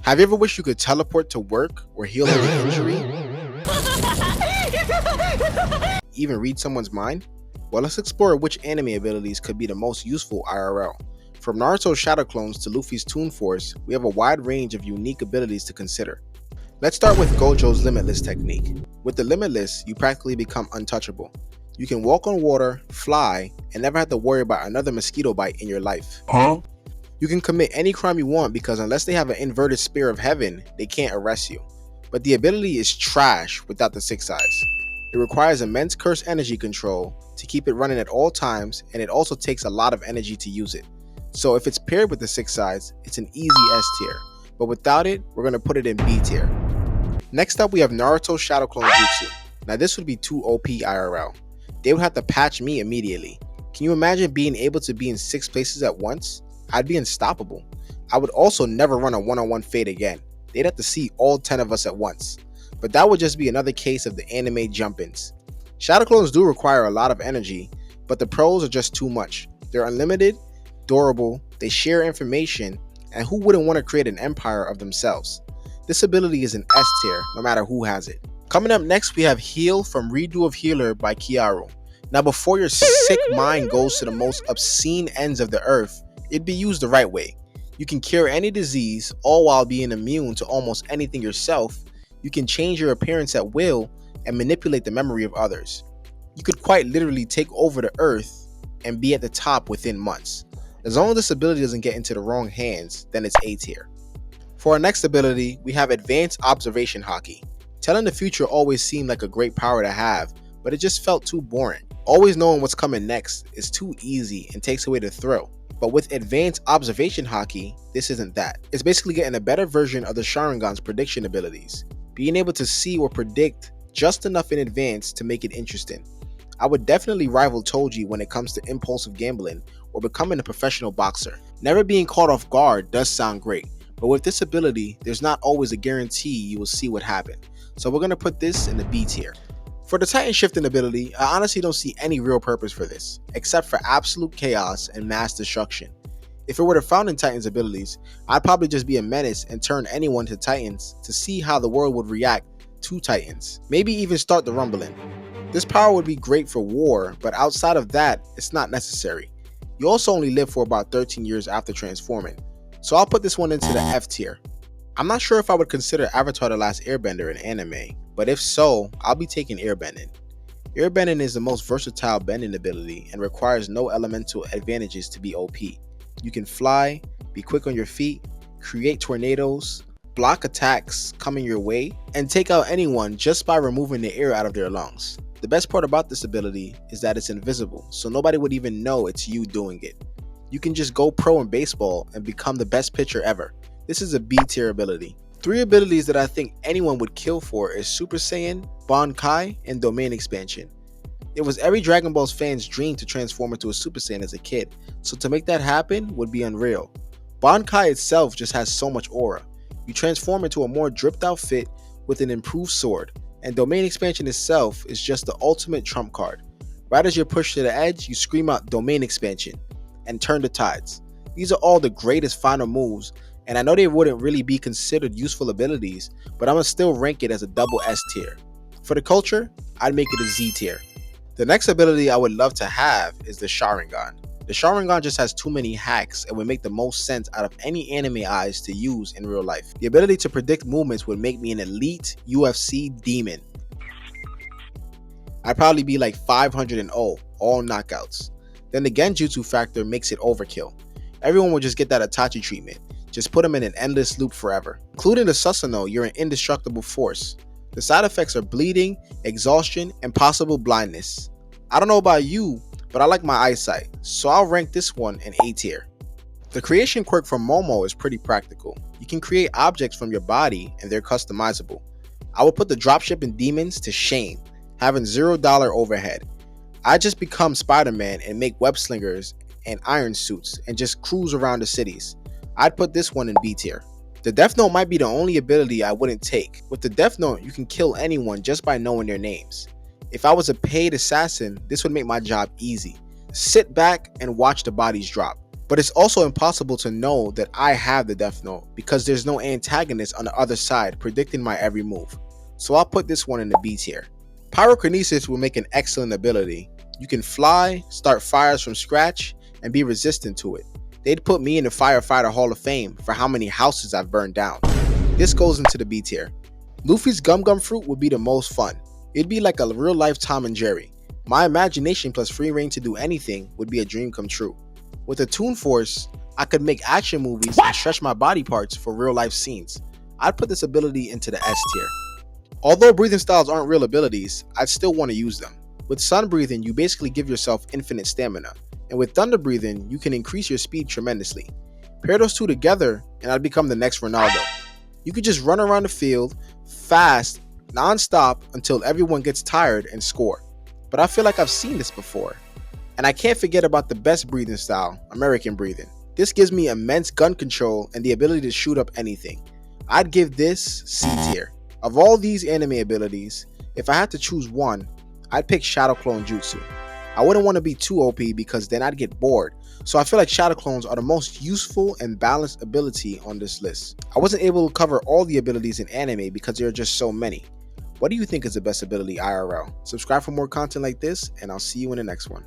Have you ever wished you could teleport to work or heal any injury? Even read someone's mind? Well, let's explore which anime abilities could be the most useful IRL. From Naruto's Shadow Clones to Luffy's Toon Force, we have a wide range of unique abilities to consider. Let's start with Gojo's Limitless technique. With the Limitless, you practically become untouchable. You can walk on water, fly, and never have to worry about another mosquito bite in your life. You can commit any crime you want because unless they have an inverted spear of heaven, they can't arrest you. But the ability is trash without the 6 eyes. It requires immense curse energy control to keep it running at all times, and it also takes a lot of energy to use it. So if it's paired with the 6 sides, it's an easy S tier, but without it, we're going to put it in B tier. Next up, we have Naruto's Shadow Clone Jutsu. Now this would be too OP IRL. They would have to patch me immediately. Can you imagine being able to be in 6 places at once? I'd be unstoppable. I would also never run a one-on-one fade again. They'd have to see all 10 of us at once. But that would just be another case of the anime jump-ins. Shadow clones do require a lot of energy, but the pros are just too much. They're unlimited, durable, they share information, and who wouldn't want to create an empire of themselves? This ability is an S tier, no matter who has it. Coming up next, we have Heal from Redo of Healer by Keyaru. Now before your sick mind goes to the most obscene ends of the earth, it'd be used the right way. You can cure any disease, all while being immune to almost anything yourself. You can change your appearance at will and manipulate the memory of others. You could quite literally take over the earth and be at the top within months. As long as this ability doesn't get into the wrong hands, then it's A tier. For our next ability, we have Advanced Observation Haki. Telling the future always seemed like a great power to have, but it just felt too boring. Always knowing what's coming next is too easy and takes away the thrill. But with Advanced Observation Haki, this isn't that. It's basically getting a better version of the Sharingan's prediction abilities. Being able to see or predict just enough in advance to make it interesting. I would definitely rival Toji when it comes to impulsive gambling or becoming a professional boxer. Never being caught off guard does sound great, but with this ability, there's not always a guarantee you will see what happened. So we're going to put this in the B tier. For the Titan shifting ability, I honestly don't see any real purpose for this, except for absolute chaos and mass destruction. If it were the Founding Titans abilities, I'd probably just be a menace and turn anyone to Titans to see how the world would react to Titans. Maybe even start the rumbling. This power would be great for war, but outside of that, it's not necessary. You also only live for about 13 years after transforming, so I'll put this one into the F tier. I'm not sure if I would consider Avatar The Last Airbender an anime, but if so, I'll be taking Airbending. Airbending is the most versatile bending ability and requires no elemental advantages to be OP. You can fly, be quick on your feet, create tornadoes, block attacks coming your way, and take out anyone just by removing the air out of their lungs. The best part about this ability is that it's invisible, so nobody would even know it's you doing it. You can just go pro in baseball and become the best pitcher ever. This is a B tier ability. 3 abilities that I think anyone would kill for is Super Saiyan, Bankai, and Domain Expansion. It was every Dragon Ball's fan's dream to transform into a Super Saiyan as a kid, so to make that happen would be unreal. Bankai itself just has so much aura. You transform into a more dripped out fit with an improved sword, and Domain Expansion itself is just the ultimate trump card. Right as you're pushed to the edge, you scream out Domain Expansion and turn the tides. These are all the greatest final moves, and I know they wouldn't really be considered useful abilities, but I'm gonna still rank it as a double S tier. For the culture, I'd make it a Z tier. The next ability I would love to have is the Sharingan. The Sharingan just has too many hacks and would make the most sense out of any anime eyes to use in real life. The ability to predict movements would make me an elite UFC demon. I'd probably be like 500-0, all knockouts. Then the Genjutsu factor makes it overkill. Everyone would just get that Itachi treatment. Just put them in an endless loop forever. Including the Susanoo, you're an indestructible force. The side effects are bleeding, exhaustion, and possible blindness. I don't know about you, but I like my eyesight, so I'll rank this one in A tier. The creation quirk from Momo is pretty practical. You can create objects from your body and they're customizable. I would put the dropshipping demons to shame, having $0 overhead. I just become Spiderman and make web slingers and iron suits and just cruise around the cities. I'd put this one in B tier. The Death Note might be the only ability I wouldn't take. With the Death Note, you can kill anyone just by knowing their names. If I was a paid assassin, this would make my job easy. Sit back and watch the bodies drop. But it's also impossible to know that I have the Death Note because there's no antagonist on the other side predicting my every move. So I'll put this one in the B tier. Pyrokinesis will make an excellent ability. You can fly, start fires from scratch, and be resistant to it. They'd put me in the Firefighter Hall of Fame for how many houses I've burned down. This goes into the B tier. Luffy's Gum Gum Fruit would be the most fun. It'd be like a real life Tom and Jerry. My imagination plus free reign to do anything would be a dream come true. With a Toon Force, I could make action movies and stretch my body parts for real life scenes. I'd put this ability into the S tier. Although breathing styles aren't real abilities, I'd still want to use them. With Sun Breathing, you basically give yourself infinite stamina, and with Thunder Breathing, you can increase your speed tremendously. Pair those two together, and I'd become the next Ronaldo. You could just run around the field, fast, non-stop, until everyone gets tired and score. But I feel like I've seen this before. And I can't forget about the best breathing style, American Breathing. This gives me immense gun control and the ability to shoot up anything. I'd give this C tier. Of all these anime abilities, if I had to choose one, I'd pick Shadow Clone Jutsu. I wouldn't want to be too OP because then I'd get bored, so I feel like Shadow Clones are the most useful and balanced ability on this list. I wasn't able to cover all the abilities in anime because there are just so many. What do you think is the best ability IRL? Subscribe for more content like this, and I'll see you in the next one.